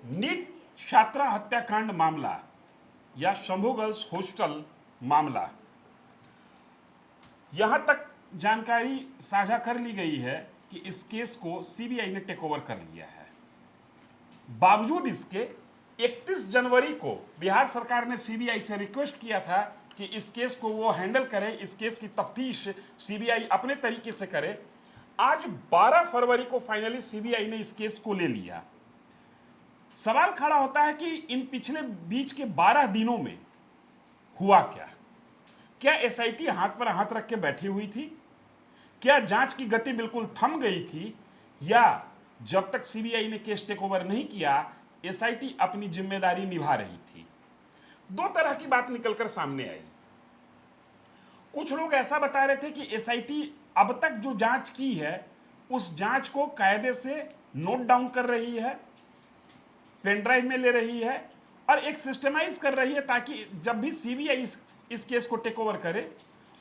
NEET छात्रा हत्याकांड मामला या शंभू गर्ल्स हॉस्टल मामला, यहां तक जानकारी साझा कर ली गई है कि इस केस को सीबीआई ने टेक ओवर कर लिया है। बावजूद इसके 31 जनवरी को बिहार सरकार ने सीबीआई से रिक्वेस्ट किया था कि इस केस को वो हैंडल करे, इस केस की तफ्तीश सीबीआई अपने तरीके से करे। आज 12 फरवरी को फाइनली सीबीआई ने इस केस को ले लिया। सवाल खड़ा होता है कि इन पिछले बीच के 12 दिनों में हुआ क्या? क्या एसआईटी हाथ पर हाथ रख के बैठी हुई थी? क्या जांच की गति बिल्कुल थम गई थी? या जब तक सीबीआई ने केस टेक ओवर नहीं किया एसआईटी अपनी जिम्मेदारी निभा रही थी? दो तरह की बात निकलकर सामने आई। कुछ लोग ऐसा बता रहे थे कि एसआईटी अब तक जो जांच की है उस जांच को कायदे से नोट डाउन कर रही है, पेन ड्राइव में ले रही है और एक सिस्टमाइज कर रही है, ताकि जब भी सीबीआई इस केस को टेक ओवर करे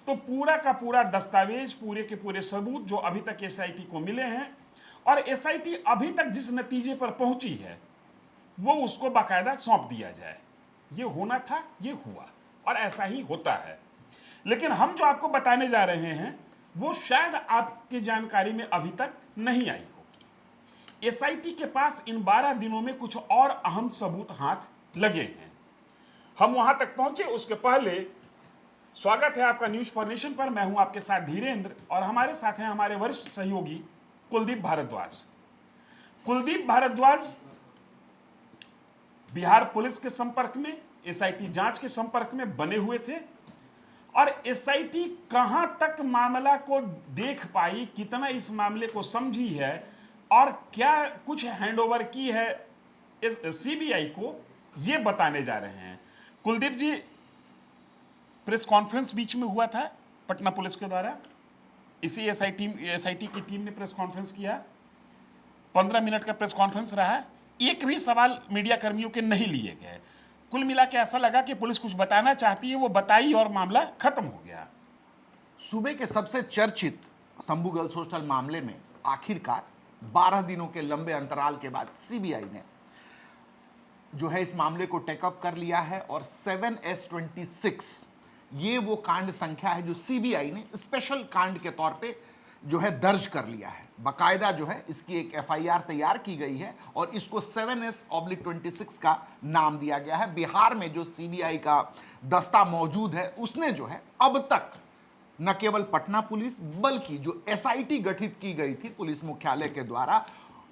तो पूरा का पूरा दस्तावेज, पूरे के पूरे सबूत जो अभी तक एसआईटी को मिले हैं और एसआईटी अभी तक जिस नतीजे पर पहुंची है वो उसको बाकायदा सौंप दिया जाए। ये होना था, ये हुआ और ऐसा ही होता है। लेकिन हम जो आपको बताने जा रहे हैं वो शायद आपकी जानकारी में अभी तक नहीं आई होगी। एसआईटी के पास इन 12 दिनों में कुछ और अहम सबूत हाथ लगे हैं। हम वहां तक पहुंचे उसके पहले स्वागत है आपका न्यूज फॉर नेशन पर। मैं हूं आपके साथ धीरेन्द्र और हमारे साथ हैं हमारे वरिष्ठ सहयोगी कुलदीप भारद्वाज। कुलदीप भारद्वाज बिहार पुलिस के संपर्क में, एसआईटी जांच के संपर्क में बने हुए थे और एसआईटी कहां तक मामला को देख पाई, कितना इस मामले को समझी है और क्या कुछ हैंडओवर की है इस सीबीआई को, ये बताने जा रहे हैं। कुलदीप जी, प्रेस कॉन्फ्रेंस बीच में हुआ था पटना पुलिस के द्वारा, इसी एसआईटी की टीम ने प्रेस कॉन्फ्रेंस किया। 15 मिनट का प्रेस कॉन्फ्रेंस रहा, एक भी सवाल मीडिया कर्मियों के नहीं लिए गए। कुल मिला के ऐसा लगा कि पुलिस कुछ बताना चाहती है, वो बताई और मामला खत्म हो गया। सूबे के सबसे चर्चित शंभू गर्ल्स हॉस्टल मामले में आखिरकार 12 दिनों के लंबे अंतराल के बाद सीबीआई ने जो है इस मामले को टेकअप कर लिया है और 7S26 ये वो कांड संख्या है जो सीबीआई ने स्पेशल कांड के तौर पे जो है दर्ज कर लिया है। बाकायदा जो है इसकी एक एफआईआर तैयार की गई है और इसको 7S/26 का नाम दिया गया है। बिहार में जो सीबीआई का दस्ता मौजूद है उसने जो है अब तक न केवल पटना पुलिस बल्कि जो एसआईटी गठित की गई थी पुलिस मुख्यालय के द्वारा,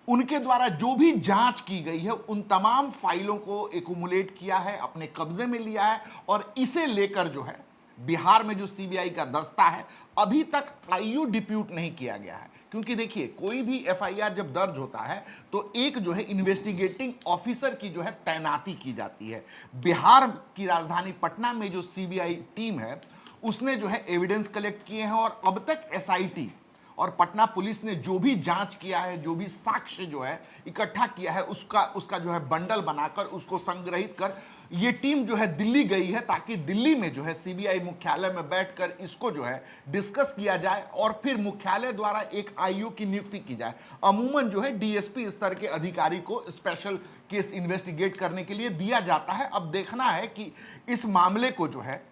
उनके द्वारा जो भी जांच की गई है उन तमाम फाइलों को एक्युमुलेट किया है, अपने कब्जे में लिया है और इसे लेकर जो है बिहार में जो सीबीआई का दस्ता है अभी तक आईयू डिप्यूट नहीं किया गया है। क्योंकि देखिए, कोई भी एफआईआर जब दर्ज होता है तो एक जो है इन्वेस्टिगेटिंग ऑफिसर की जो है तैनाती की जाती है। बिहार की राजधानी पटना में जो सीबीआई टीम है उसने जो है एविडेंस कलेक्ट किए हैं और अब तक एसआईटी और पटना पुलिस ने जो भी जांच किया है, जो भी साक्ष्य जो है इकट्ठा किया है, उसका जो है बंडल बनाकर उसको संग्रहित कर ये टीम जो है दिल्ली गई है ताकि दिल्ली में जो है सीबीआई मुख्यालय में बैठकर इसको जो है डिस्कस किया जाए और फिर मुख्यालय द्वारा एक आईयू की नियुक्ति की जाए। अमूमन जो है डीएसपी स्तर के अधिकारी को स्पेशल केस इन्वेस्टिगेट करने के लिए दिया जाता है। अब देखना है कि इस मामले को जो है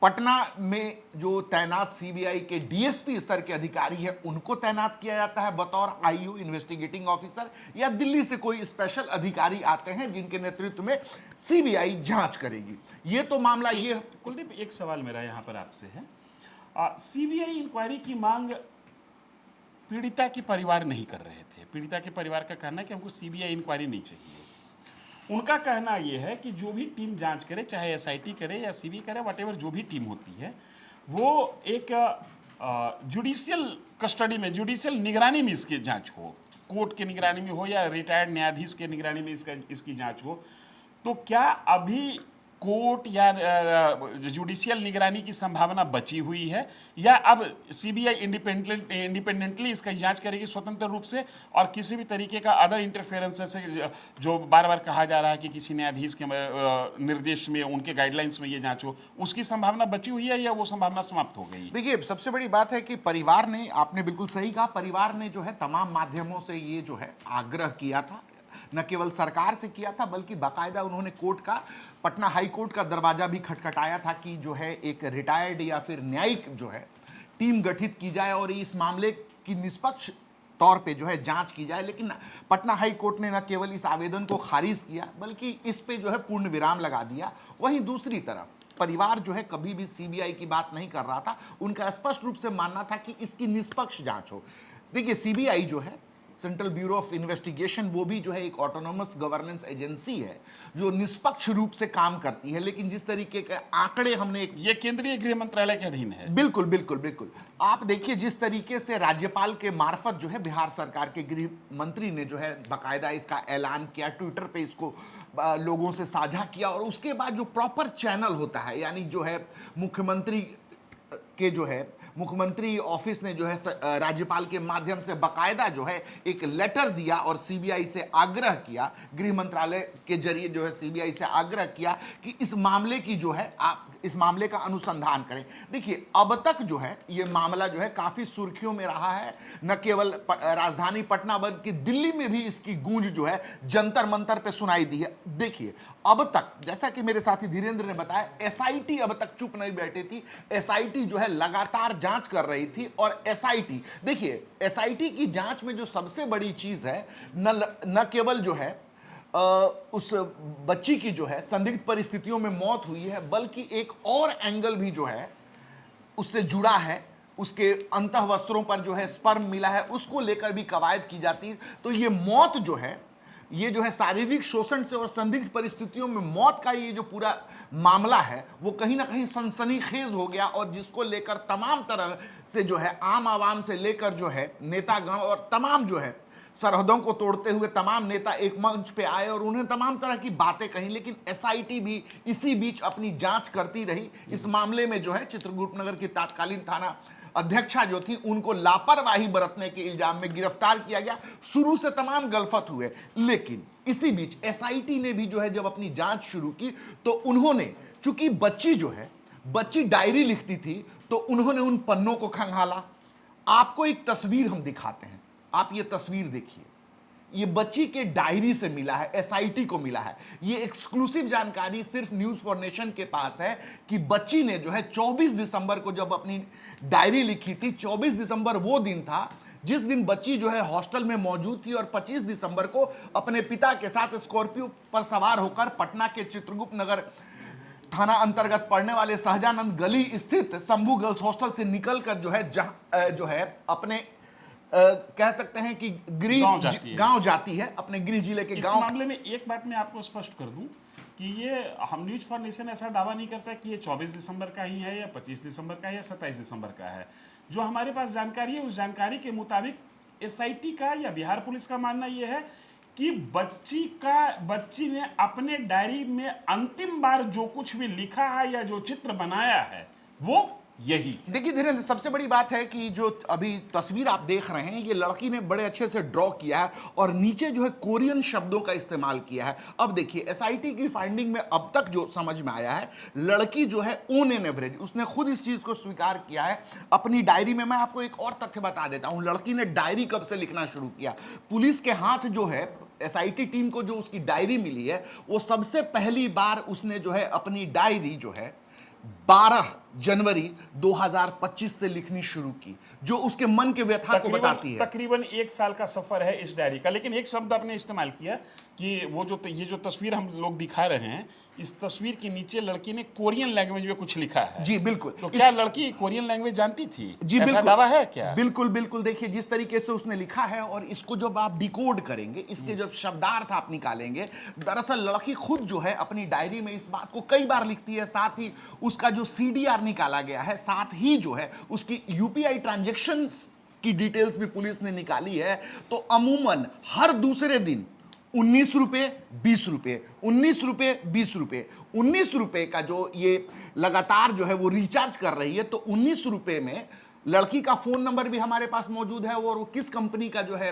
पटना में जो तैनात सीबीआई के डीएसपी स्तर के अधिकारी है उनको तैनात किया जाता है बतौर आईयू इन्वेस्टिगेटिंग ऑफिसर, या दिल्ली से कोई स्पेशल अधिकारी आते हैं जिनके नेतृत्व में सीबीआई जांच करेगी। ये तो मामला ये। कुलदीप, एक सवाल मेरा यहाँ पर आपसे है। सीबीआई इंक्वायरी की मांग पीड़िता के परिवार नहीं कर रहे थे। पीड़िता के परिवार का कहना है कि हमको सीबीआई इंक्वायरी नहीं चाहिए। उनका कहना यह है कि जो भी टीम जांच करे, चाहे एसआईटी करे या सीबीआई करे, वटेवर जो भी टीम होती है, वो एक जुडिशियल कस्टडी में, जुडिशियल निगरानी में इसकी जांच हो, कोर्ट के निगरानी में हो या रिटायर्ड न्यायाधीश के निगरानी में इसकी जांच हो। तो क्या अभी कोर्ट या जुडिशियल निगरानी की संभावना बची हुई है या अब सीबीआई इंडिपेंडेंटली इसका जांच करेगी स्वतंत्र रूप से और किसी भी तरीके का अदर इंटरफेरेंस से जो बार बार कहा जा रहा है कि किसी न्यायाधीश के निर्देश में, उनके गाइडलाइंस में ये जांच हो, उसकी संभावना बची हुई है या वो संभावना समाप्त हो गई? देखिए, सबसे बड़ी बात है कि परिवार ने, आपने बिल्कुल सही कहा, परिवार ने जो है तमाम माध्यमों से ये जो है आग्रह किया था न केवल सरकार से किया था बल्कि बाकायदा उन्होंने कोर्ट का, पटना हाई कोर्ट का दरवाजा भी खटखटाया था कि जो है एक रिटायर्ड या फिर न्यायिक जो है टीम गठित की जाए और इस मामले की निष्पक्ष तौर पे जो है जांच की जाए। लेकिन पटना हाई कोर्ट ने न केवल इस आवेदन को खारिज किया बल्कि इस पे जो है पूर्ण विराम लगा दिया। वहीं दूसरी तरफ परिवार जो है कभी भी सीबीआई की बात नहीं कर रहा था, उनका स्पष्ट रूप से मानना था कि इसकी निष्पक्ष जांच हो। देखिए सीबीआई जो है, सेंट्रल ब्यूरो ऑफ इन्वेस्टिगेशन, वो भी जो है एक ऑटोनोमस गवर्नेंस एजेंसी है जो निष्पक्ष रूप से काम करती है। लेकिन जिस तरीके के आंकड़े हमने ये केंद्रीय गृह मंत्रालय के अधीन है। बिल्कुल बिल्कुल बिल्कुल। आप देखिए जिस तरीके से राज्यपाल के मार्फत जो है बिहार सरकार के गृह मंत्री ने जो है बाकायदा इसका ऐलान किया, ट्विटर पे इसको लोगों से साझा किया, और उसके बाद जो प्रॉपर चैनल होता है, यानी जो है मुख्यमंत्री के जो है मुख्यमंत्री ऑफिस ने जो है राज्यपाल के माध्यम से बाकायदा जो है एक लेटर दिया और सीबीआई से आग्रह किया, गृह मंत्रालय के जरिए जो है सीबीआई से आग्रह किया कि इस मामले की जो है आप इस मामले का अनुसंधान करें। देखिए अब तक जो है ये मामला जो है काफी सुर्खियों में रहा है, न केवल राजधानी पटना बल्कि दिल्ली में भी इसकी गूंज जो है जंतर मंतर पे सुनाई दी है। देखिए अब तक, जैसा कि मेरे साथी धीरेन्द्र ने बताया, एसआईटी अब तक चुप नहीं बैठी थी। एसआईटी जो है लगातार जांच कर रही थी और एसआईटी, देखिए एसआईटी की जांच में जो सबसे बड़ी चीज है, न केवल जो है उस बच्ची की जो है संदिग्ध परिस्थितियों में मौत हुई है, बल्कि एक और एंगल भी जो है उससे जुड़ा है, उसके अंतः वस्त्रों पर जो है स्पर्म मिला है, उसको लेकर भी कवायद की जाती है। तो ये मौत जो है, ये जो है शारीरिक शोषण से और संदिग्ध परिस्थितियों में मौत का ये जो पूरा मामला है वो कहीं ना कहीं सनसनीखेज हो गया, और जिसको लेकर तमाम तरह से जो है आम आवाम से लेकर जो है नेतागण और तमाम जो है सरहदों को तोड़ते हुए तमाम नेता एक मंच पे आए और उन्हें तमाम तरह की बातें कही। लेकिन एसआईटी भी इसी बीच अपनी जांच करती रही। इस मामले में जो है चित्रकूट नगर की तत्कालीन थाना अध्यक्षा जो थी उनको लापरवाही बरतने के इल्जाम में गिरफ्तार किया गया। शुरू से तमाम गलफत हुए, लेकिन इसी बीच एसआईटी ने भी जो है जब अपनी जांच शुरू की तो उन्होंने, चूंकि बच्ची जो है बच्ची डायरी लिखती थी, तो उन्होंने उन पन्नों को खंगाला। आपको एक तस्वीर हम दिखाते हैं, आप ये तस्वीर देखिए। ये बच्ची के डायरी से मिला है, एसआईटी को मिला है। ये एक्सक्लूसिव जानकारी सिर्फ न्यूज फॉर नेशन के पास है कि बच्ची ने जो है 24 दिसंबर को जब अपनी डायरी लिखी थी, 24 दिसंबर वो दिन था जिस दिन बच्ची जो है हॉस्टल में मौजूद थी, और 25 दिसंबर को अपने पिता के साथ स्कॉर्पियो पर सवार होकर पटना के चित्रगुप्त नगर थाना अंतर्गत पड़ने वाले सहजानंद गली स्थित शंभू गर्ल्स हॉस्टल से निकलकर जो है जो है अपने कह सकते हैं कि गांव जाती है, अपने गृह जिले के गांव। इस मामले में एक बात मैं आपको स्पष्ट कर दूं कि ये हम न्यूज फॉर नेशन ऐसा दावा नहीं करता कि ये 24 दिसंबर का ही है या 25 दिसंबर का है या 27 दिसंबर का है। जो हमारे पास जानकारी है उस जानकारी के मुताबिक एसआईटी का या बिहार पुलिस का मानना यह है कि बच्ची ने अपने डायरी में अंतिम बार जो कुछ भी लिखा है या जो चित्र बनाया है वो यही। देखिए धीरेन्द्र, सबसे बड़ी बात है कि जो अभी तस्वीर आप देख रहे हैं, ये लड़की ने बड़े अच्छे से ड्रॉ किया है और नीचे जो है कोरियन शब्दों का इस्तेमाल किया है। अब देखिए एसआईटी की फाइंडिंग में अब तक जो समझ में आया है, लड़की जो है ऑन एन एवरेज, उसने खुद इस चीज को स्वीकार किया है अपनी डायरी में। मैं आपको एक और तथ्य बता देता हूं, लड़की ने डायरी कब से लिखना शुरू किया। पुलिस के हाथ जो है एसआईटी टीम को जो उसकी डायरी मिली है, वो सबसे पहली बार उसने जो है अपनी डायरी जो है 12 जनवरी 2025 से लिखनी शुरू की, जो उसके मन के व्यथा को बताती है। तकरीबन 1 साल का सफर है इस डायरी का। लेकिन एक शब्द आपने इस्तेमाल किया कि वो ये जो तस्वीर हम लोग दिखा रहे हैं, इस तस्वीर के नीचे लड़की ने कोरियन लैंग्वेज में कुछ लिखा है। जी बिल्कुल। तो क्या लड़की कोरियन लैंग्वेज जानती थी? जी ऐसा बिल्कुल, दावा है क्या? बिल्कुल बिल्कुल। देखिए जिस तरीके से उसने लिखा है और इसको जब आप डिकोड करेंगे, इसके जब शब्दार्थ आप निकालेंगे, दरअसल लड़की खुद जो है अपनी डायरी में इस बात को कई बार लिखती है। साथ ही उसका जो सीडीआर निकाला गया है, साथ ही जो है उसकी यूपीआई ट्रांजैक्शन की डिटेल्स भी पुलिस ने निकाली है। तो अमूमन हर दूसरे दिन 19 रुपए 20 रुपए 19 रुपए 20 रुपए 19 रुपए का जो ये लगातार जो है वो रिचार्ज कर रही है। तो 19 रुपए में लड़की का फोन नंबर भी हमारे पास मौजूद है और वो किस कंपनी का जो है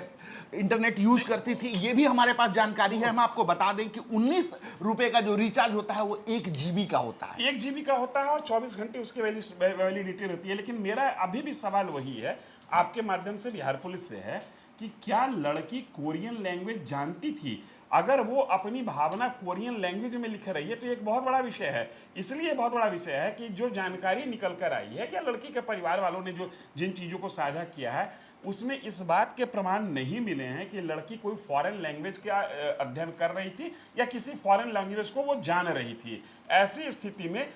इंटरनेट यूज करती थी ये भी हमारे पास जानकारी है। हम आपको बता दें कि 19 रुपए का जो रिचार्ज होता है वो 1 जीबी का होता है। 1 जीबी का होता है और 24 घंटे उसकी वैलिडिटी रहती है। लेकिन मेरा अभी भी सवाल वही है, आपके माध्यम से बिहार पुलिस से है कि क्या लड़की कोरियन लैंग्वेज जानती थी। अगर वो अपनी भावना कोरियन लैंग्वेज में लिख रही है तो एक बहुत बड़ा विषय है। इसलिए बहुत बड़ा विषय है कि जो जानकारी निकल कर आई है या लड़की के परिवार वालों ने जो जिन चीज़ों को साझा किया है उसमें इस बात के प्रमाण नहीं मिले हैं कि लड़की कोई फॉरेन लैंग्वेज का अध्ययन कर रही थी या किसी फॉरेन लैंग्वेज को वो जान रही थी। ऐसी स्थिति में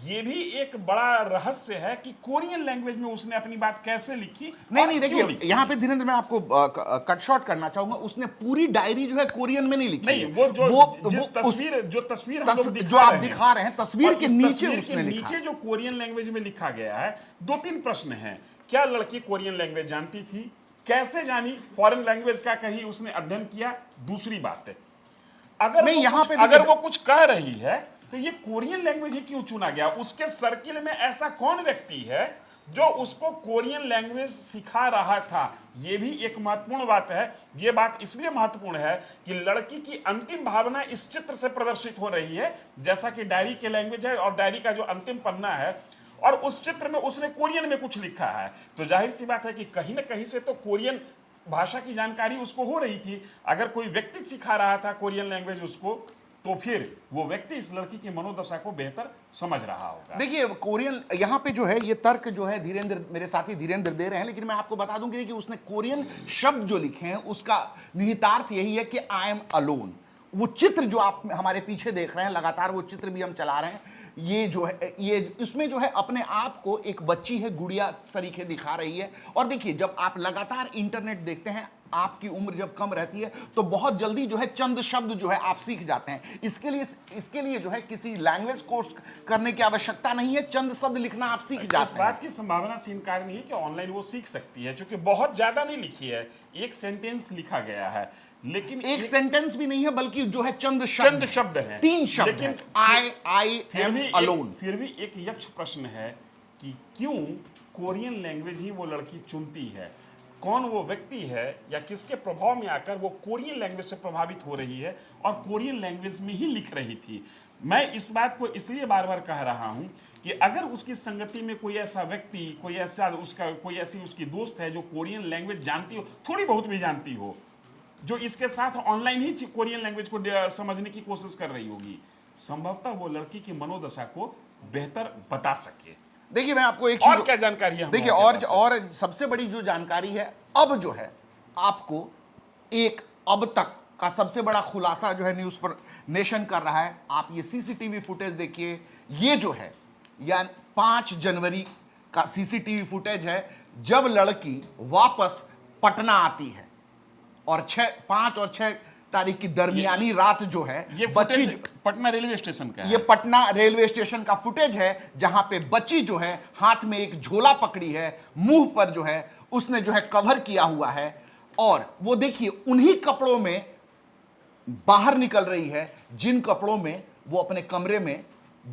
ये भी एक बड़ा रहस्य है कि कोरियन लैंग्वेज में उसने अपनी बात कैसे लिखी। नहीं देखिए, यहाँ पे धीरेन्द्र मैं आपको कट शॉर्ट करना चाहूंगा। उसने पूरी डायरी जो है कोरियन में नहीं लिखी। नहीं, वो जिस तस्वीर हम लोग जो आप दिखा रहे हैं तस्वीर के नीचे उसने लिखा नीचे जो कोरियन लैंग्वेज में लिखा गया है। 2-3 प्रश्न हैं। क्या लड़की कोरियन लैंग्वेज जानती थी? कैसे जानी? फॉरेन लैंग्वेज का कहीं उसने अध्ययन किया? दूसरी बात है, अगर वो कुछ कह रही है तो ये कोरियन लैंग्वेज ही क्यों चुना गया? उसके सर्किल में ऐसा कौन व्यक्ति है जो उसको कोरियन लैंग्वेज सिखा रहा था? ये भी एक महत्वपूर्ण बात है। ये बात इसलिए महत्वपूर्ण है कि लड़की की अंतिम भावना इस चित्र से प्रदर्शित हो रही है, जैसा कि डायरी के लैंग्वेज है और डायरी का जो अंतिम पन्ना है, और उस चित्र में उसने कोरियन में कुछ लिखा है। तो जाहिर सी बात है कि कहीं ना कहीं से तो कोरियन भाषा की जानकारी उसको हो रही थी। अगर कोई व्यक्ति सिखा रहा था कोरियन लैंग्वेज उसको, तो फिर वो व्यक्ति इस लड़की की मनोदशा को बेहतर समझ रहा होगा। देखिए, कोरियन यहाँ पे जो है ये तर्क जो है धीरेन्द्र, मेरे साथी धीरेन्द्र दे रहे हैं, लेकिन मैं आपको बता दूं कि उसने कोरियन शब्द जो लिखे हैं उसका निहितार्थ यही है कि आई एम अलोन। वो चित्र जो आप हमारे पीछे देख रहे हैं, लगातार वो चित्र भी हम चला रहे हैं, ये जो है ये इसमें जो है अपने आप को एक बच्ची है गुड़िया सरीखे दिखा रही है। और देखिए, जब आप लगातार इंटरनेट देखते हैं, आपकी उम्र जब कम रहती है तो बहुत जल्दी जो है चंद शब्द जो है आप सीख जाते हैं। इसके लिए जो है किसी लैंग्वेज कोर्स करने की आवश्यकता नहीं है, चंद शब्द लिखना आप सीख जाते हैं। इस बात की संभावना से इनकार नहीं है कि ऑनलाइन वो सीख सकती है, क्योंकि बहुत ज्यादा नहीं लिखी है, एक सेंटेंस लिखा गया है, लेकिन एक सेंटेंस भी नहीं है बल्कि जो है चंद शब्द हैं, 3 शब्द, लेकिन आई एम अलोन। फिर भी एक यक्ष प्रश्न है कि क्यों कोरियन लैंग्वेज ही वो लड़की चुनती है? कौन वो व्यक्ति है या किसके प्रभाव में आकर वो कोरियन लैंग्वेज से प्रभावित हो रही है और कोरियन लैंग्वेज में ही लिख रही थी? मैं इस बात को इसलिए बार बार कह रहा हूं कि अगर उसकी संगति में कोई ऐसा व्यक्ति, कोई ऐसी उसकी दोस्त है जो कोरियन लैंग्वेज जानती हो, थोड़ी बहुत भी जानती हो, जो इसके साथ ऑनलाइन ही कोरियन लैंग्वेज को समझने की कोशिश कर रही होगी, संभवतः वो लड़की की मनोदशा को बेहतर बता सके। देखिए, मैं आपको एक और क्या जानकारी है? देखिए, और सबसे बड़ी जो जानकारी है, अब जो है आपको एक अब तक का सबसे बड़ा खुलासा जो है न्यूज़ फॉर नेशन कर रहा है। आप ये सीसीटीवी फुटेज देखिए। ये जो है या 5 जनवरी का सीसीटीवी फुटेज है, जब लड़की वापस पटना आती है और 5 और 6 तारीख की दरमियानी रात जो है, ये बच्ची पटना रेलवे स्टेशन का है। ये पटना रेलवे स्टेशन का फुटेज है, जहां पे बच्ची जो है हाथ में एक झोला पकड़ी है, मुंह पर जो है उसने जो है कवर किया हुआ है, और वो देखिए उन्हीं कपड़ों में बाहर निकल रही है जिन कपड़ों में वो अपने कमरे में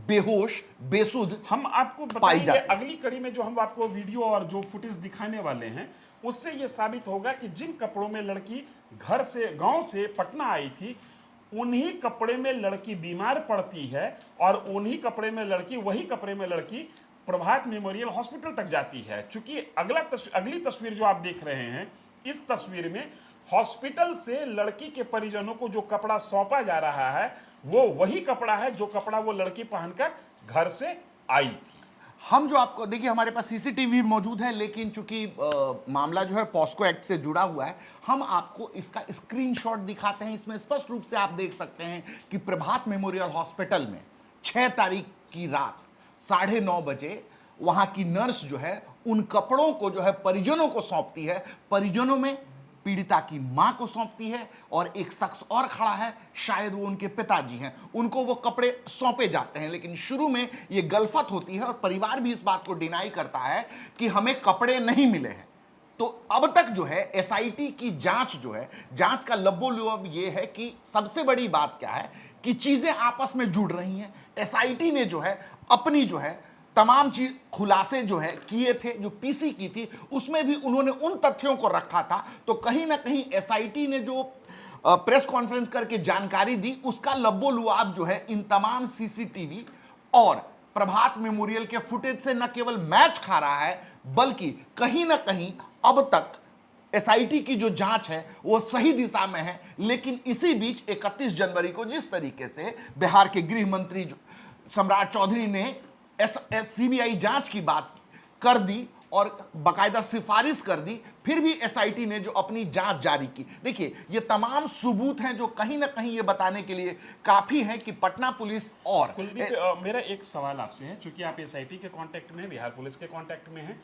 बेहोश बेसुध हम आपको बताएंगे अगली कड़ी में। जो हम आपको वीडियो और जो फुटेज दिखाने वाले हैं उससे यह साबित होगा कि जिन कपड़ों में लड़की घर से, गांव से पटना आई थी, उन्हीं कपड़े में लड़की बीमार पड़ती है और उन्हीं कपड़े में लड़की, वही कपड़े में लड़की प्रभात मेमोरियल हॉस्पिटल तक जाती है। चूंकि अगली तस्वीर जो आप देख रहे हैं, इस तस्वीर में हॉस्पिटल से लड़की के परिजनों को जो कपड़ा सौंपा जा रहा है वो वही कपड़ा है जो कपड़ा वो लड़की पहनकर घर से आई थी। हम जो आपको देखिए, हमारे पास सीसीटीवी मौजूद है, लेकिन चूंकि मामला जो है पॉस्को एक्ट से जुड़ा हुआ है, हम आपको इसका स्क्रीनशॉट दिखाते हैं। इसमें स्पष्ट रूप से आप देख सकते हैं कि प्रभात मेमोरियल हॉस्पिटल में 6 तारीख की रात 9:30 बजे वहां की नर्स जो है उन कपड़ों को जो है परिजनों को सौंपती है। परिजनों में पीड़िता की मां को सौंपती है और एक शख्स और खड़ा है, शायद वो उनके पिताजी हैं, उनको वो कपड़े सौंपे जाते हैं। लेकिन शुरू में ये गलफत होती है और परिवार भी इस बात को डिनाई करता है कि हमें कपड़े नहीं मिले हैं। तो अब तक जो है एसआईटी की जांच जो है, जांच का लब्बो-लुअब ये है कि सबसे बड़ी बात क्या है कि चीजें आपस में जुड़ रही हैं। एसआईटी ने जो है अपनी जो है तमाम चीज खुलासे जो है किए थे, जो पीसी की थी उसमें भी उन्होंने उन तथ्यों को रखा था। तो कहीं ना कहीं एसआईटी ने जो प्रेस कॉन्फ्रेंस करके जानकारी दी, उसका लब्बो-लुआब जो है इन तमाम सीसीटीवी और प्रभात मेमोरियल के फुटेज से न केवल मैच खा रहा है, बल्कि कहीं ना कहीं अब तक एसआईटी की जो जांच है वो सही दिशा में है। लेकिन इसी बीच 31 जनवरी को जिस तरीके से बिहार के गृह मंत्री सम्राट चौधरी ने सीबीआई जांच की बात कर दी और बाकायदा सिफारिश कर दी, फिर भी एसआईटी ने जो अपनी जांच जारी की। देखिए, ये तमाम सबूत हैं जो कहीं ना कहीं ये बताने के लिए काफी है कि पटना पुलिस और कुलदीप, मेरा एक सवाल आपसे है, चूंकि आप एसआईटी के कांटेक्ट में, बिहार पुलिस के कांटेक्ट में हैं,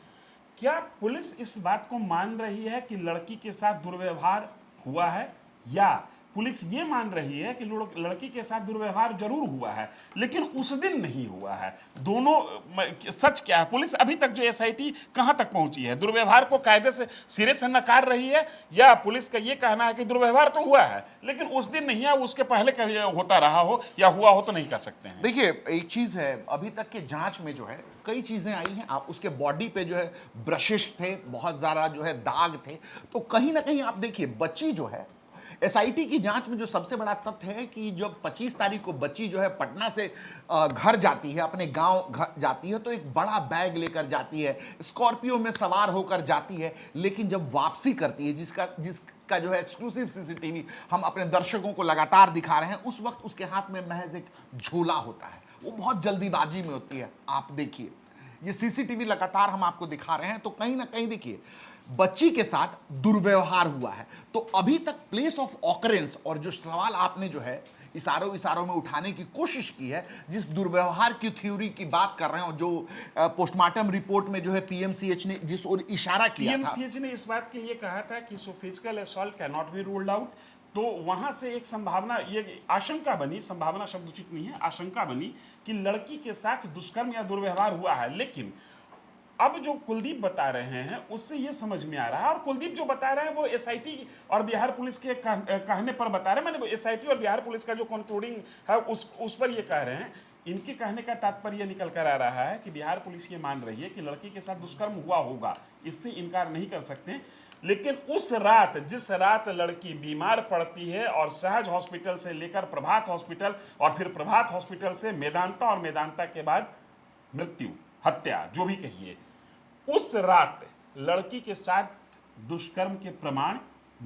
क्या पुलिस इस बात को मान रही है कि लड़की के साथ दुर्व्यवहार हुआ है, या पुलिस ये मान रही है कि लड़की के साथ दुर्व्यवहार जरूर हुआ है लेकिन उस दिन नहीं हुआ है? दोनों सच क्या है? पुलिस अभी तक जो एसआईटी कहां तक पहुंची है? दुर्व्यवहार को कायदे से सिरे से नकार रही है, या पुलिस का ये कहना है कि दुर्व्यवहार तो हुआ है लेकिन उस दिन नहीं है, उसके पहले कभी होता रहा हो या हुआ हो तो नहीं कह सकते हैं? देखिए, एक चीज है, अभी तक के जांच में जो है कई चीजें आई हैं। आप उसके बॉडी पे जो है ब्रशेस थे, बहुत ज्यादा जो है दाग थे, तो कहीं ना कहीं आप देखिए बच्ची जो है, एसआईटी की जांच में जो सबसे बड़ा तथ्य है कि जब 25 तारीख को बच्ची जो है पटना से घर जाती है, अपने गांव घर जाती है, तो एक बड़ा बैग लेकर जाती है, स्कॉर्पियो में सवार होकर जाती है। लेकिन जब वापसी करती है, जिसका जो है एक्सक्लूसिव सीसीटीवी हम अपने दर्शकों को लगातार दिखा रहे हैं, उस वक्त उसके हाथ में महज एक झोला होता है। वो बहुत जल्दीबाजी में होती है। आप देखिए, ये सीसीटीवी लगातार हम आपको दिखा रहे हैं, तो कहीं ना कहीं देखिए बच्ची के साथ दुर्व्यवहार हुआ है। तो अभी तक प्लेस ऑफ ऑकरेंस, और जो सवाल आपने जो है इशारों में उठाने की कोशिश की है, जिस दुर्व्यवहार की थ्योरी की बात कर रहे हैं, और जो पोस्टमार्टम रिपोर्ट में जो है पीएमसीएच ने जिस ओर इशारा किया था, पीएमसीएच ने इस बात के लिए कहा था कि physical assault can not be ruled out. तो वहां से एक संभावना, ये आशंका बनी, संभावना शब्द उचित नहीं है, आशंका बनी कि लड़की के साथ दुष्कर्म या दुर्व्यवहार हुआ है। लेकिन अब जो कुलदीप बता रहे हैं उससे ये समझ में आ रहा है, और कुलदीप जो बता रहे हैं वो एसआईटी और बिहार पुलिस के कहने पर बता रहे हैं। मैंने एसआईटी और बिहार पुलिस का जो कंक्लूडिंग है उस पर ये कह रहे हैं। इनके कहने का तात्पर्य निकल कर आ रहा है कि बिहार पुलिस ये मान रही है कि लड़की के साथ दुष्कर्म हुआ होगा, इससे इनकार नहीं कर सकते। लेकिन उस रात, जिस रात लड़की बीमार पड़ती है और सहज हॉस्पिटल से लेकर प्रभात हॉस्पिटल और फिर प्रभात हॉस्पिटल से मेदांता और मेदांता के बाद मृत्यु, हत्या, जो भी कहिए, उस रात लड़की के साथ दुष्कर्म के प्रमाण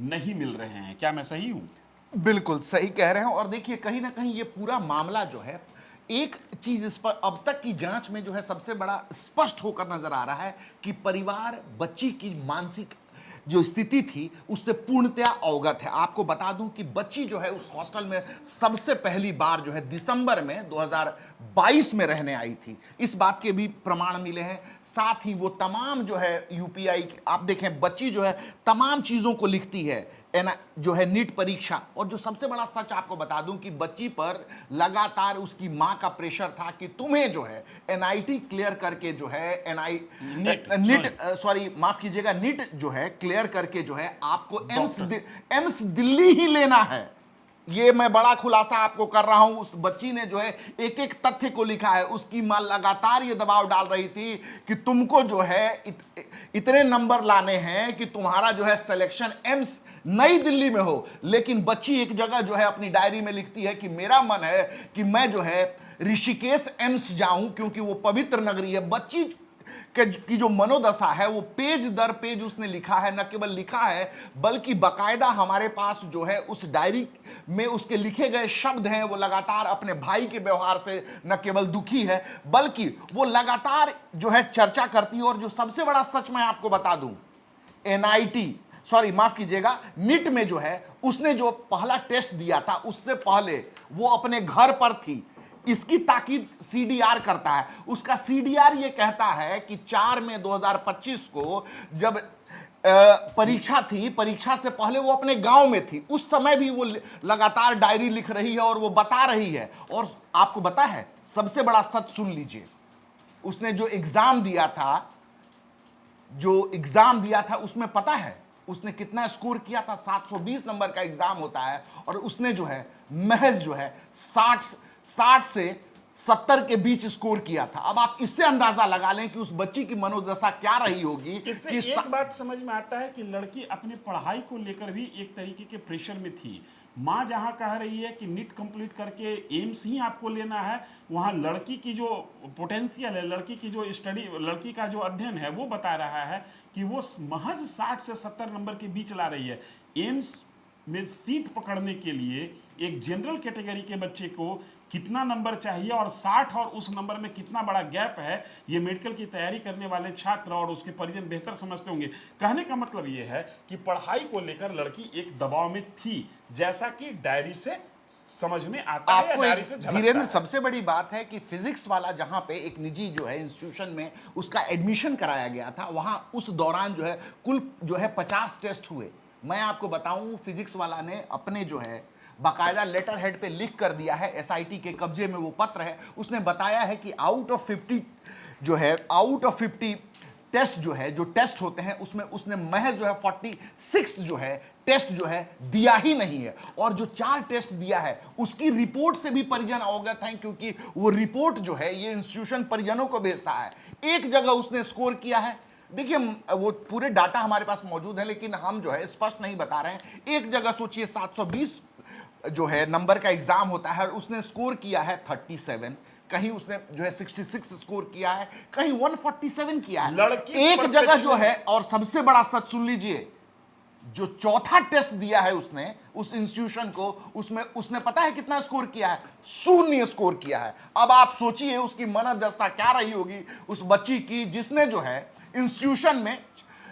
नहीं मिल रहे हैं। क्या मैं सही हूं? बिल्कुल सही कह रहे हैं। और देखिए, कहीं ना कहीं ये पूरा मामला जो है, एक चीज इस पर अब तक की जांच में जो है सबसे बड़ा स्पष्ट होकर नजर आ रहा है कि परिवार बच्ची की मानसिक जो स्थिति थी उससे पूर्णतया अवगत है। आपको बता दूं कि बच्ची जो है उस हॉस्टल में सबसे पहली बार जो है दिसंबर में 2022 में रहने आई थी, इस बात के भी प्रमाण मिले हैं। साथ ही वो तमाम जो है यूपीआई, आप देखें बच्ची जो है तमाम चीजों को लिखती है, जो है नीट परीक्षा। और जो सबसे बड़ा सच आपको बता दूं कि बच्ची पर लगातार उसकी मां का प्रेशर था कि तुम्हें जो है एनआईटी क्लियर करके जो है माफ कीजिएगा, नीट जो है क्लियर करके जो है आपको एम्स दिल्ली ही लेना है। ये मैं बड़ा खुलासा आपको कर रहा हूं। उस बच्ची ने जो है एक एक तथ्य को लिखा है। उसकी मां लगातार ये दबाव डाल रही थी कि तुमको जो है इतने नंबर लाने हैं कि तुम्हारा जो है सिलेक्शन एम्स नई दिल्ली में हो। लेकिन बच्ची एक जगह जो है अपनी डायरी में लिखती है कि मेरा मन है कि मैं जो है ऋषिकेश एम्स जाऊं, क्योंकि वो पवित्र नगरी है। बच्ची की जो मनोदशा है वो पेज दर पेज उसने लिखा है। न केवल लिखा है बल्कि बाकायदा हमारे पास जो है उस डायरी में उसके लिखे गए शब्द हैं। वो लगातार अपने भाई के व्यवहार से न केवल दुखी है बल्कि वो लगातार जो है चर्चा करती है। और जो सबसे बड़ा सच मैं आपको बता दूं, माफ कीजिएगा, नीट में जो है उसने जो पहला टेस्ट दिया था उससे पहले वो अपने घर पर थी। इसकी ताकीद सीडीआर करता है। उसका सीडीआर ये कहता है कि 4 मई 2025 को जब परीक्षा थी, परीक्षा से पहले वो अपने गांव में थी। उस समय भी वो लगातार डायरी लिख रही है और वो बता रही है। और आपको पता है सबसे बड़ा सच सुन लीजिए, उसने जो एग्जाम दिया था उसमें पता है उसने कितना स्कोर किया था? 720 नंबर का एग्जाम होता है और उसने जो है महज जो है 60 से 70 के बीच स्कोर किया था। अब आप इससे अंदाजा लगा लें कि उस बच्ची की मनोदशा क्या रही होगी। इससे एक बात समझ में आता है कि लड़की अपने पढ़ाई को लेकर भी एक तरीके के प्रेशर में थी, माँ जहां कह रही है कि नीट कंप्लीट करके एम्स ही आपको लेना है, वहां लड़की की जो पोटेंशियल है, लड़की की जो स्टडी, लड़की का जो अध्ययन है, वो बता रहा है कि वो महज 60 से 70 नंबर के बीच ला रही है। एम्स में सीट पकड़ने के लिए एक जनरल कैटेगरी के बच्चे को कितना नंबर चाहिए और 60 और उस नंबर में कितना बड़ा गैप है, ये मेडिकल की तैयारी करने वाले छात्र और उसके परिजन बेहतर समझते होंगे। कहने का मतलब ये है कि पढ़ाई को लेकर लड़की एक दबाव में थी, जैसा कि डायरी से समझ में आता है या आपको डायरी से झलकता धीरेन्द्र, है। सबसे बड़ी बात है कि फिजिक्स वाला जहां पे एक निजी जो है इंस्टीट्यूशन में उसका एडमिशन कराया गया था, वहां उस दौरान जो है कुल जो है 50 टेस्ट हुए। मैं आपको बताऊं, फिजिक्स वाला ने अपने जो है बाकायदा लेटर हेड पे लिख कर दिया है, एसआईटी के कब्जे में वो पत्र है, उसने बताया है कि आउट ऑफ 50 टेस्ट जो है, जो टेस्ट होते हैं उसमें उसने महज जो है 46 जो है टेस्ट जो है दिया ही नहीं है, और जो 4 टेस्ट दिया है उसकी रिपोर्ट से भी परिजन अवगत हैं, क्योंकि वो रिपोर्ट जो है ये इंस्टीट्यूशन परिजनों को भेजता है। एक जगह उसने स्कोर किया है, देखिए वो पूरे डाटा हमारे पास मौजूद है, लेकिन हम जो है स्पष्ट नहीं बता रहे हैं। एक जगह सोचिए 720 जो है नंबर का एग्जाम होता है और उसने स्कोर किया है 37, कहीं उसने जो है 66 स्कोर किया है, कहीं 147 किया है। लड़की एक जगह जो है, और सबसे बड़ा सच सुन लीजिए, जो चौथा टेस्ट दिया है उसने उस इंस्टीट्यूशन को, उसमें उसने पता है कितना स्कोर किया है? 0 स्कोर किया है। अब आप सोचिए उसकी मनोदशा क्या रही होगी उस बच्ची की, जिसने जो है इंस्टीट्यूशन में,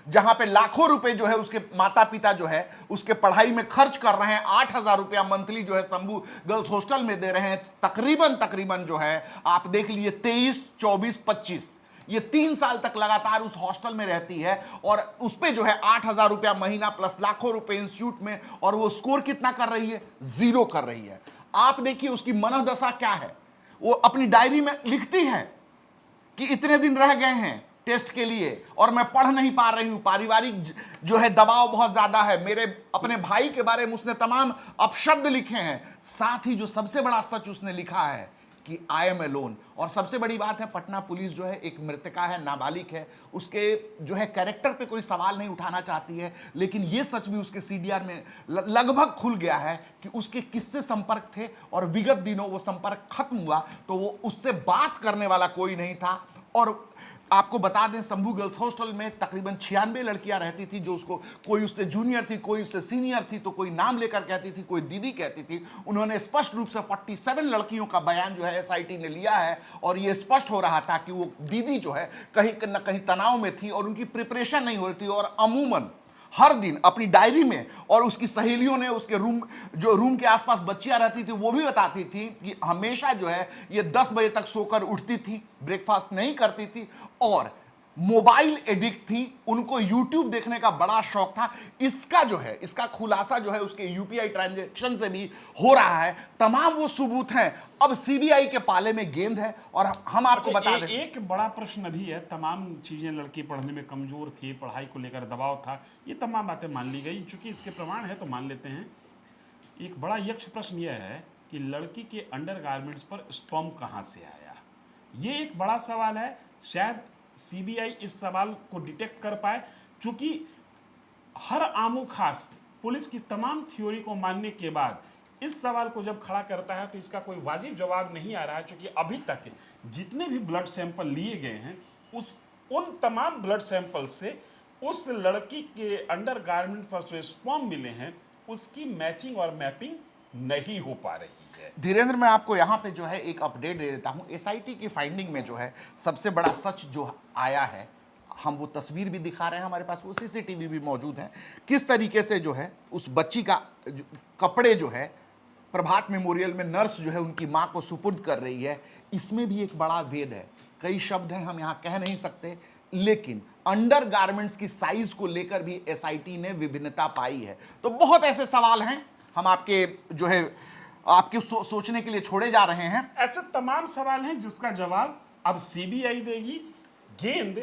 जहां पे लाखों रुपए जो है उसके माता पिता जो है उसके पढ़ाई में खर्च कर रहे हैं, 8,000 रुपया मंथली जो है शंभू गर्ल्स हॉस्टल में दे रहे हैं, तकरीबन जो है आप देख लीजिए 23, 24, 25, ये 3 साल तक लगातार उस हॉस्टल में रहती है, और उस पे जो है 8,000 रुपया महीना प्लस लाखों रुपए इंस्टीट्यूट में, और वो स्कोर कितना कर रही है? 0 कर रही है। आप देखिए उसकी मनोदशा क्या है। वो अपनी डायरी में लिखती है कि इतने दिन रह गए हैं टेस्ट के लिए और मैं पढ़ नहीं पा रही हूं, पारिवारिक जो है दबाव बहुत ज्यादा है, मेरे अपने भाई के बारे में उसने तमाम अपशब्द लिखे हैं। साथ ही जो सबसे बड़ा सच उसने लिखा है कि आई एम अलोन। और सबसे बड़ी बात है, पटना पुलिस जो है एक मृतका है, नाबालिग है, उसके जो है कैरेक्टर पे कोई सवाल नहीं उठाना चाहती है, लेकिन ये सच भी उसके सीडीआर में लगभग खुल गया है कि उसके किससे संपर्क थे, और विगत दिनों वो संपर्क खत्म हुआ तो वो उससे बात करने वाला कोई नहीं था। और आपको बता दें, शंभू गर्ल्स हॉस्टल में तकरीबन 96 लड़कियां रहती थी, जो उसको कोई उससे जूनियर थी, कोई उससे सीनियर थी, तो कोई नाम लेकर कहती थी, कोई दीदी कहती थी। उन्होंने स्पष्ट रूप से 47 लड़कियों का बयान जो है एसआईटी ने लिया है, और ये स्पष्ट हो रहा था कि वो दीदी जो है कहीं न कहीं तनाव में थी और उनकी प्रिपरेशन नहीं हो रही थी, और अमूमन हर दिन अपनी डायरी में, और उसकी सहेलियों ने उसके रूम के आसपास बच्चियां रहती थी वो भी बताती थी कि हमेशा जो है ये 10 बजे तक सोकर उठती थी, ब्रेकफास्ट नहीं करती थी, और मोबाइल एडिक्ट थी, उनको यूट्यूब देखने का बड़ा शौक था। इसका जो है, इसका खुलासा जो है उसके यूपीआई ट्रांजैक्शन से भी हो रहा है। तमाम वो सबूत हैं। अब सीबीआई के पाले में गेंद है, और हम आपको बता दें, एक बड़ा प्रश्न भी है। तमाम चीजें, लड़की पढ़ने में कमजोर थी, पढ़ाई को लेकर दबाव था, ये तमाम बातें मान ली गई, चूंकि इसके प्रमाण है तो मान लेते हैं। एक बड़ा यक्ष प्रश्न यह है कि लड़की के अंडरगारमेंट्स पर स्पर्म कहां से आया? ये एक बड़ा सवाल है। शायद सीबीआई इस सवाल को डिटेक्ट कर पाए, क्योंकि हर आमो खास पुलिस की तमाम थ्योरी को मानने के बाद इस सवाल को जब खड़ा करता है तो इसका कोई वाजिब जवाब नहीं आ रहा है। क्योंकि अभी तक जितने भी ब्लड सैंपल लिए गए हैं, उन तमाम ब्लड सैंपल से उस लड़की के अंडरगारमेंट पर जो स्पर्म मिले हैं उसकी मैचिंग और मैपिंग नहीं हो पा रही है। धीरेन्द्र, मैं आपको यहाँ पे जो है एक अपडेट दे देता हूँ। एसआईटी की फाइंडिंग में जो है सबसे बड़ा सच जो आया है, हम वो तस्वीर भी दिखा रहे हैं, हमारे पास वो सीसीटीवी भी मौजूद है, किस तरीके से जो है उस बच्ची का कपड़े जो है प्रभात मेमोरियल में नर्स जो है उनकी माँ को सुपुर्द कर रही है। इसमें भी एक बड़ा भेद है। कई शब्द हैं हम यहाँ कह नहीं सकते, लेकिन अंडरगारमेंट्स की साइज को लेकर भी एसआईटी ने विभिन्नता पाई है। तो बहुत ऐसे सवाल हैं, हम आपके जो है आपके सोचने के लिए छोड़े जा रहे हैं। ऐसे तमाम सवाल हैं जिसका जवाब अब सीबीआई देगी। गेंद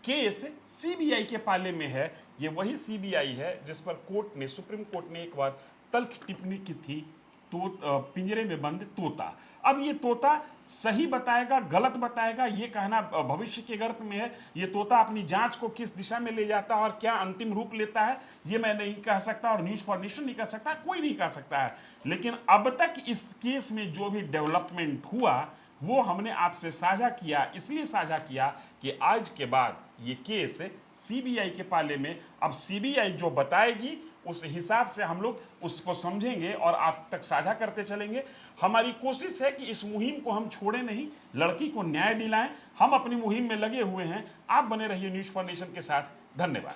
केस सीबीआई के पाले में है। ये वही सीबीआई है जिस पर कोर्ट ने, सुप्रीम कोर्ट ने एक बार तल्ख टिप्पणी की थी पिंजरे में बंद तोता। अब ये तोता सही बताएगा गलत बताएगा ये कहना भविष्य के गर्त में है। ये तोता अपनी जांच को किस दिशा में ले जाता है और क्या अंतिम रूप लेता है ये मैं नहीं कह सकता, और न्यूज फॉर नेशन नहीं कह सकता, कोई नहीं कह सकता है। लेकिन अब तक इस केस में जो भी डेवलपमेंट हुआ वो हमने आपसे साझा किया, इसलिए साझा किया कि आज के बाद ये केस सीबीआई के पाले में। अब सीबीआई जो बताएगी उस हिसाब से हम लोग उसको समझेंगे और आप तक साझा करते चलेंगे। हमारी कोशिश है कि इस मुहिम को हम छोड़े नहीं, लड़की को न्याय दिलाएं। हम अपनी मुहिम में लगे हुए हैं। आप बने रहिए न्यूज फॉर नेशन के साथ। धन्यवाद।